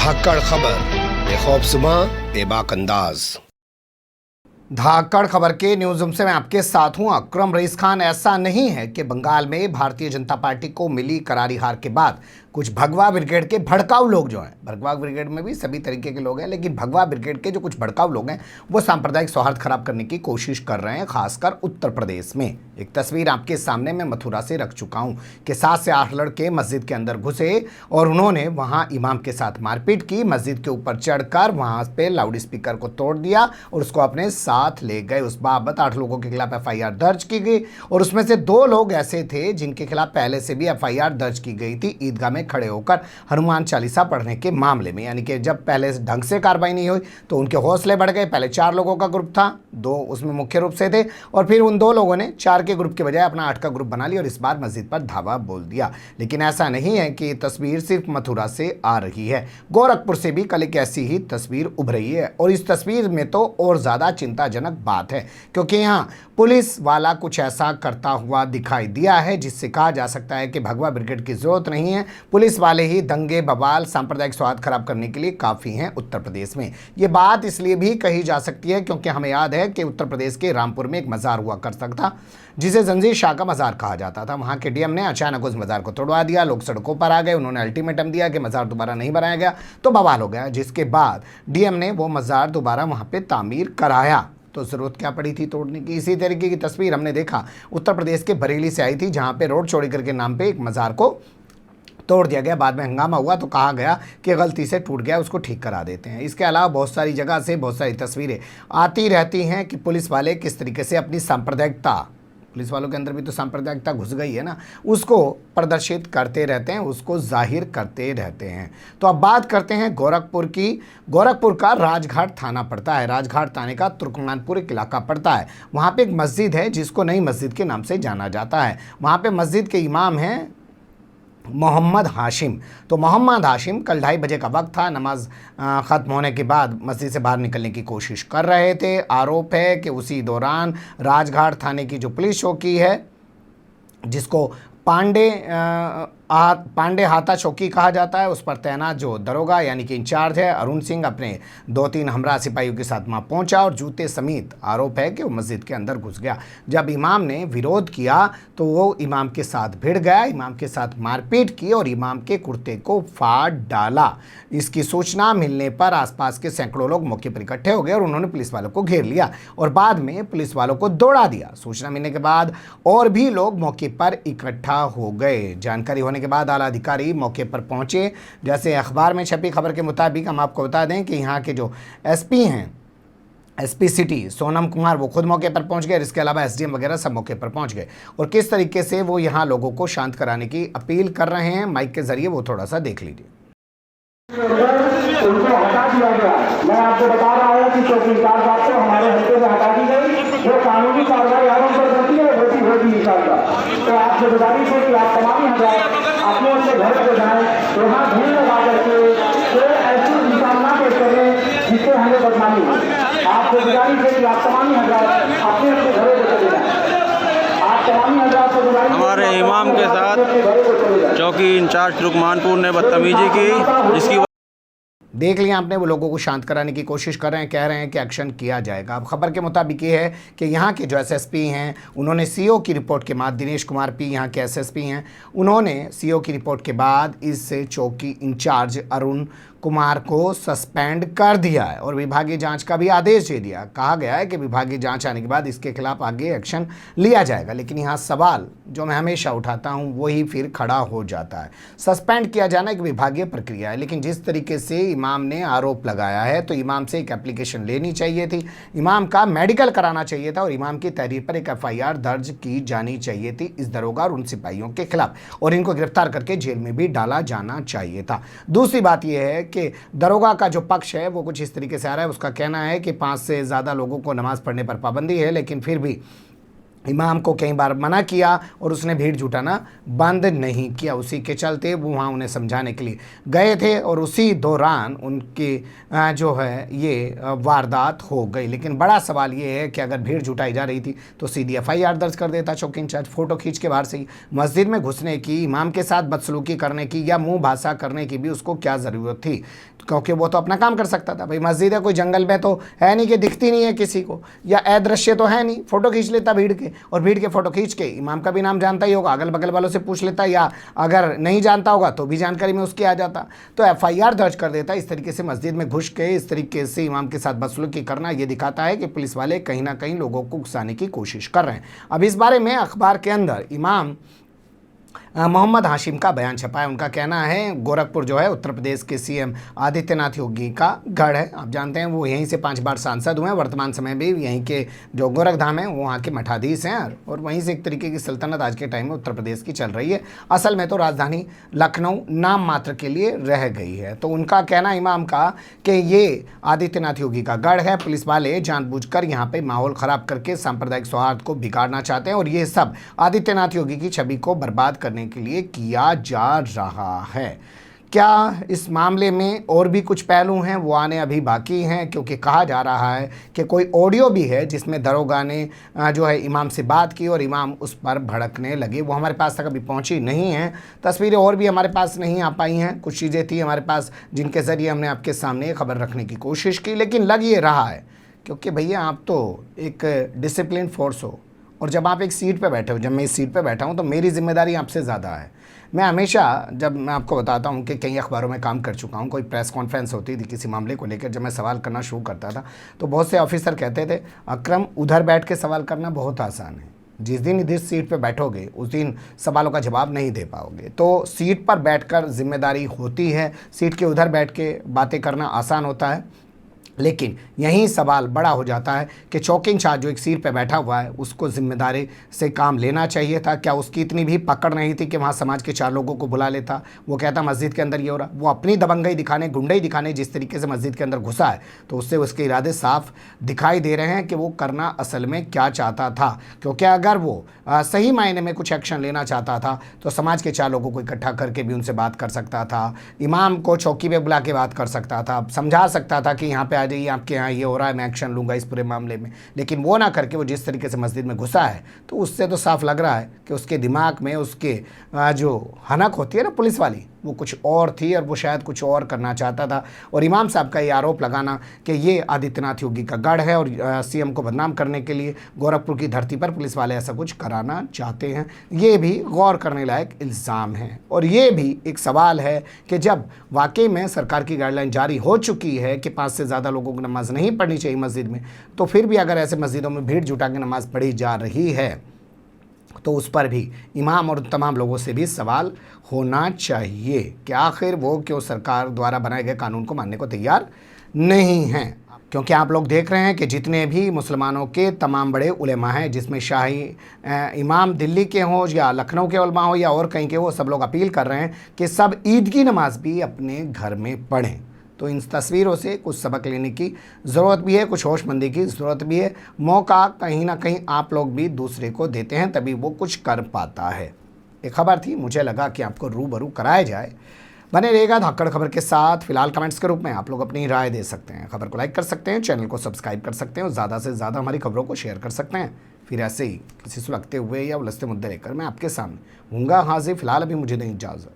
धाकड़ खबर, बेखौफसमा बेबाक अंदाज। धाकड़ खबर के न्यूज रूम से मैं आपके साथ हूं अकरम रईस खान। ऐसा नहीं है कि बंगाल में भारतीय जनता पार्टी को मिली करारी हार के बाद कुछ भगवा ब्रिगेड के भड़काऊ लोग जो हैं, भगवा ब्रिगेड में भी सभी तरीके के लोग हैं, लेकिन भगवा ब्रिगेड के जो कुछ भड़काऊ लोग हैं वो सांप्रदायिक सौहार्द खराब करने की कोशिश कर रहे हैं, खासकर उत्तर प्रदेश में। एक तस्वीर आपके सामने मैं मथुरा से रख चुका हूं कि 7 से 8 लड़के मस्जिद के अंदर घुसे और उन्होंने वहां इमाम के साथ मारपीट की, मस्जिद के ऊपर चढ़कर वहां पे लाउड स्पीकर को तोड़ दिया और उसको अपने साथ ले गए। उस बाबत 8 लोगों के खिलाफ FIR दर्ज की गई और उसमें से 2 लोग ऐसे थे जिनके खिलाफ पहले से भी FIR दर्ज की गई थी ईदगाह में खड़े होकर हनुमान चालीसा पढ़ने के मामले में। यानी कि जब पहले ढंग से कार्रवाई नहीं हुई तो उनके हौसले बढ़ गए। पहले 4 लोगों का ग्रुप था, 2 उसमें मुख्य रूप से थे और फिर उन 2 लोगों ने 4 के ग्रुप के बजाय अपना 8 का ग्रुप बना लिया और इस बार मस्जिद पर धावा बोल दिया। लेकिन ऐसा नहीं है कि तस्वीर सिर्फ मथुरा से आ रही है, गोरखपुर से भी कल एक ऐसी ही तस्वीर उभर रही है और इस तस्वीर में तो और ज़्यादा चिंताजनक बात है क्योंकि यहाँ पुलिस वाला कुछ ऐसा करता हुआ दिखाई दिया है जिससे कहा जा सकता है कि भगवा ब्रिगेड की जरूरत नहीं है, पुलिस वाले ही दंगे बवाल सांप्रदायिक सौहार्द खराब करने के लिए काफ़ी हैं उत्तर प्रदेश में। ये बात इसलिए भी कही जा सकती है क्योंकि हमें याद है कि उत्तर प्रदेश के रामपुर में एक मज़ार हुआ करता था जिसे जंजीर शाह का मज़ार कहा जाता था। वहाँ के DM ने अचानक उस मज़ार को तोड़वा दिया, लोग सड़कों पर आ गए, उन्होंने अल्टीमेटम दिया कि मज़ार दोबारा नहीं बनाया गया तो बवाल हो गया, जिसके बाद DM ने वो मज़ार दोबारा वहाँ पे तामीर कराया। तो ज़रूरत क्या पड़ी थी तोड़ने की। इसी तरीके की तस्वीर हमने देखा उत्तर प्रदेश के बरेली से आई थी जहाँ पे रोड चौड़ीकर के नाम पे एक मज़ार को तोड़ दिया गया। बाद में हंगामा हुआ तो कहा गया कि गलती से टूट गया, उसको ठीक करा देते हैं। इसके अलावा बहुत सारी जगह से बहुत सारी तस्वीरें आती रहती हैं कि पुलिस वाले किस तरीके से अपनी सांप्रदायिकता, पुलिस वालों के अंदर भी तो सांप्रदायिकता घुस गई है ना, उसको प्रदर्शित करते रहते हैं, उसको जाहिर करते रहते हैं। तो अब बात करते हैं गोरखपुर की। गोरखपुर का राजघाट थाना पड़ता है, राजघाट थाने का तुर्कमानपुर एक इलाका पड़ता है। वहाँ पे एक मस्जिद है जिसको नई मस्जिद के नाम से जाना जाता है। वहाँ पे मस्जिद के इमाम हैं मोहम्मद हाशिम। तो मोहम्मद हाशिम कल 2:30 बजे का वक्त था, नमाज ख़त्म होने के बाद मस्जिद से बाहर निकलने की कोशिश कर रहे थे। आरोप है कि उसी दौरान राजघाट थाने की जो पुलिस चौकी है जिसको पांडे हाथा चौकी कहा जाता है, उस पर तैनात जो दरोगा यानी कि इंचार्ज है अरुण सिंह अपने 2-3 हमरा सिपाहियों के साथ वहाँ पहुँचा और जूते समेत आरोप है कि वो मस्जिद के अंदर घुस गया। जब इमाम ने विरोध किया तो वो इमाम के साथ भिड़ गया, इमाम के साथ मारपीट की और इमाम के कुर्ते को फाड़ डाला। इसकी सूचना मिलने पर आसपास के सैकड़ों लोग मौके पर इकट्ठे हो गए और उन्होंने पुलिस वालों को घेर लिया और बाद में पुलिस वालों को दौड़ा दिया। सूचना मिलने के बाद और भी लोग मौके पर इकट्ठा हो गए। जानकारी होने के बाद आला अधिकारी मौके पर पहुंचे। जैसे अखबार में छपी खबर के मुताबिक हम आपको बता दें कि यहाँ के जो SP हैं, SP सिटी सोनम कुमार, वो खुद मौके पर पहुंच गए और इसके अलावा SDM वगैरह सब मौके पर पहुंच गए और किस तरीके से वो यहाँ लोगों को शांत कराने की अपील कर रहे हैं माइक के जरिए, वो थोड़ा सा देख लीजिए। उनको हटा दिया गया। मैं आपको बता रहा हूँ कि चौकीदार साहब को हमारे हल्के से हटा दी गई। जो कानूनी कार्रवाई आरोप पर करती है वो भी होगी इंशाअल्लाह। तो आपसे गुजारिश है कि आप तमाम अपने अपने घर को जाएं, वहाँ भीड़ लगा करके कोई ऐसी इंसान ना पेश करें जिससे हमें बदनामी हो। आपसे गुजारिश है कि आप तमाम अपने अपने घरों को चले जाएं। आप तमाम हमारे इमाम के साथ चौकी इंचार्ज तुर्कमानपुर ने बदतमीजी की, जिसकी देख लिया आपने, वो लोगों को शांत कराने की कोशिश कर रहे हैं, कह रहे हैं कि एक्शन किया जाएगा। अब खबर के मुताबिक ये है कि यहाँ के जो SSP हैं उन्होंने CO की रिपोर्ट के बाद, दिनेश कुमार P यहाँ के SSP हैं, उन्होंने CO की रिपोर्ट के बाद इस चौकी इंचार्ज अरुण कुमार को सस्पेंड कर दिया है और विभागीय जांच का भी आदेश दे दिया। कहा गया है कि विभागीय जांच आने के बाद इसके खिलाफ आगे एक्शन लिया जाएगा। लेकिन यहाँ सवाल जो मैं हमेशा उठाता हूँ वही फिर खड़ा हो जाता है। सस्पेंड किया जाना एक विभागीय प्रक्रिया है, लेकिन जिस तरीके से इमाम ने आरोप लगाया है तो इमाम से एक एप्लीकेशन लेनी चाहिए थी, इमाम का मेडिकल कराना चाहिए था और इमाम की तहरीर पर एक FIR दर्ज की जानी चाहिए थी इस दरोगा और उन सिपाहियों के खिलाफ और इनको गिरफ्तार करके जेल में भी डाला जाना चाहिए था। दूसरी बात यह है कि दरोगा का जो पक्ष है वो कुछ इस तरीके से आ रहा है, उसका कहना है कि 5 से ज़्यादा लोगों को नमाज़ पढ़ने पर पाबंदी है, लेकिन फिर भी इमाम को कई बार मना किया और उसने भीड़ जुटाना बंद नहीं किया। उसी के चलते वो वहाँ उन्हें समझाने के लिए गए थे और उसी दौरान उनकी जो है ये वारदात हो गई। लेकिन बड़ा सवाल ये है कि अगर भीड़ जुटाई जा रही थी तो सीधी FIR दर्ज कर देता चौकी इंचार्ज। फ़ोटो खींच के बाहर से ही मस्जिद में घुसने की, इमाम के साथ बदसलूकी करने की या मुँह भाषा करने की भी उसको क्या ज़रूरत थी, क्योंकि वो तो अपना काम कर सकता था। भाई मस्जिद है, कोई जंगल में तो है नहीं कि दिखती नहीं है किसी को, या अदृश्य तो है नहीं। फ़ोटो खींच लेता भीड़ के, और भीड़ के फ़ोटो खींच के इमाम का भी नाम जानता ही होगा, अगल बगल वालों से पूछ लेता, या अगर नहीं जानता होगा तो भी जानकारी में उसकी आ जाता, तो FIR दर्ज कर देता। इस तरीके से मस्जिद में घुस के इस तरीके से इमाम के साथ बदसलूकी करना ये दिखाता है कि पुलिस वाले कहीं ना कहीं लोगों को उकसाने की कोशिश कर रहे हैं। अब इस बारे में अखबार के अंदर इमाम मोहम्मद हाशिम का बयान छपा है। उनका कहना है गोरखपुर जो है उत्तर प्रदेश के CM आदित्यनाथ योगी का गढ़ है। आप जानते हैं वो यहीं से 5 बार सांसद हुए हैं, वर्तमान समय में यहीं के जो गोरखधाम है वहाँ के मठाधीश हैं, और वहीं से एक तरीके की सल्तनत आज के टाइम में उत्तर प्रदेश की चल रही है। असल में तो राजधानी लखनऊ नाम मात्र के लिए रह गई है। तो उनका कहना इमाम का कि ये आदित्यनाथ योगी का गढ़ है, पुलिस वाले जानबूझकर यहाँ पर माहौल ख़राब करके सांप्रदायिक सौहार्द को बिगाड़ना चाहते हैं, और ये सब आदित्यनाथ योगी की छवि को बर्बाद करने के लिए किया जा रहा है। क्या इस मामले में और भी कुछ पहलू हैं, वो आने अभी बाकी हैं, क्योंकि कहा जा रहा है कि कोई ऑडियो भी है जिसमें दरोगा ने जो है इमाम से बात की और इमाम उस पर भड़कने लगे। वो हमारे पास तक अभी पहुंची नहीं हैं, तस्वीरें और भी हमारे पास नहीं आ पाई हैं। कुछ चीज़ें थी हमारे पास जिनके ज़रिए हमने आपके सामने खबर रखने की कोशिश की, लेकिन लग ये रहा है क्योंकि भैया आप तो एक डिसिप्लिन फोर्स हो, और जब आप एक सीट पे बैठे हो, जब मैं इस सीट पे बैठा हूँ तो मेरी जिम्मेदारी आपसे ज़्यादा है। मैं हमेशा, जब मैं आपको बताता हूँ कि कई अखबारों में काम कर चुका हूँ, कोई प्रेस कॉन्फ्रेंस होती थी किसी मामले को लेकर, जब मैं सवाल करना शुरू करता था तो बहुत से ऑफिसर कहते थे अकरम उधर बैठ के सवाल करना बहुत आसान है, जिस दिन इधर सीट पे बैठोगे उस दिन सवालों का जवाब नहीं दे पाओगे। तो सीट पर बैठकर जिम्मेदारी होती है, सीट के उधर बैठ के बातें करना आसान होता है, लेकिन यही सवाल बड़ा हो जाता है कि चौकी इंचार्ज जो एक सीट पे बैठा हुआ है उसको जिम्मेदारी से काम लेना चाहिए था। क्या उसकी इतनी भी पकड़ नहीं थी कि वहाँ समाज के 4 लोगों को बुला लेता? वो कहता मस्जिद के अंदर ये हो रहा, वो अपनी दबंगई दिखाने, गुंडई दिखाने जिस तरीके से मस्जिद के अंदर घुसा है, तो उससे उसके इरादे साफ दिखाई दे रहे हैं कि वो करना असल में क्या चाहता था। क्योंकि अगर वो सही मायने में कुछ एक्शन लेना चाहता था तो समाज के 4 लोगों को इकट्ठा करके भी उनसे बात कर सकता था, इमाम को चौकी पे बुला के बात कर सकता था, समझा सकता था कि यहाँ पे जाइए, आपके यहाँ ये हो रहा है, मैं एक्शन लूँगा इस पूरे मामले में। लेकिन वो ना करके वो जिस तरीके से मस्जिद में घुसा है, तो उससे तो साफ लग रहा है कि उसके दिमाग में उसके जो हनक होती है ना पुलिस वाली, वो कुछ और थी और वो शायद कुछ और करना चाहता था। और इमाम साहब का ये आरोप लगाना कि ये आदित्यनाथ योगी का गढ़ है और CM को बदनाम करने के लिए गोरखपुर की धरती पर पुलिस वाले ऐसा कुछ कराना चाहते हैं, ये भी गौर करने लायक इल्ज़ाम है। और ये भी एक सवाल है कि जब वाकई में सरकार की गाइडलाइन जारी हो चुकी है कि 5 से ज़्यादा लोगों को नमाज़ नहीं पढ़नी चाहिए मस्जिद में, तो फिर भी अगर ऐसे मस्जिदों में भीड़ जुटा के नमाज़ पढ़ी जा रही है तो उस पर भी इमाम और तमाम लोगों से भी सवाल होना चाहिए कि आखिर वो क्यों सरकार द्वारा बनाए गए कानून को मानने को तैयार नहीं हैं। क्योंकि आप लोग देख रहे हैं कि जितने भी मुसलमानों के तमाम बड़े उलेमा हैं, जिसमें शाही इमाम दिल्ली के हों या लखनऊ के उलमा हो या और कहीं के हो, सब लोग अपील कर रहे हैं कि सब ईद की नमाज भी अपने घर में पढ़ें। तो इन तस्वीरों से कुछ सबक लेने की ज़रूरत भी है, कुछ होशमंदी की ज़रूरत भी है। मौका कहीं ना कहीं आप लोग भी दूसरे को देते हैं, तभी वो कुछ कर पाता है। एक खबर थी, मुझे लगा कि आपको रूबरू कराया जाए। बने रहेगा धाकड़ खबर के साथ। फिलहाल कमेंट्स के रूप में आप लोग अपनी राय दे सकते हैं, खबर को लाइक कर सकते हैं, चैनल को सब्सक्राइब कर सकते हैं और ज़्यादा से ज़्यादा हमारी खबरों को शेयर कर सकते हैं। फिर ऐसे ही किसी सुलगते हुए या उलझते मुद्दे लेकर मैं आपके सामने हूँगा हाजिर। फिलहाल अभी मुझे दें इजाज़त।